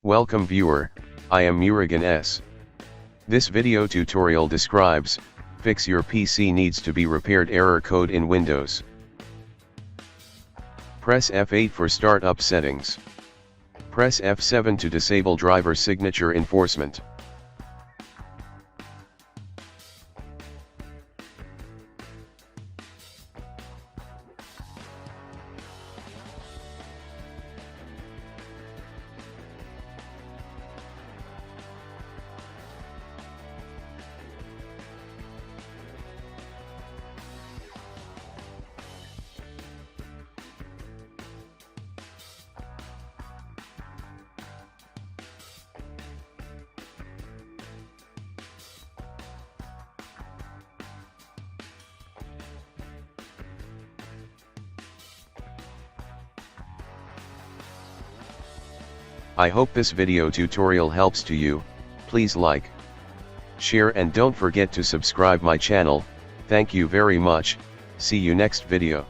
Welcome viewer, I am Murugan S. This video tutorial describes, fix your PC needs to be repaired error code in Windows. Press F8 for startup settings. Press F7 to disable driver signature enforcement. I hope this video tutorial helps to you. Please like, share and don't forget to subscribe my channel. Thank you very much. See you next video.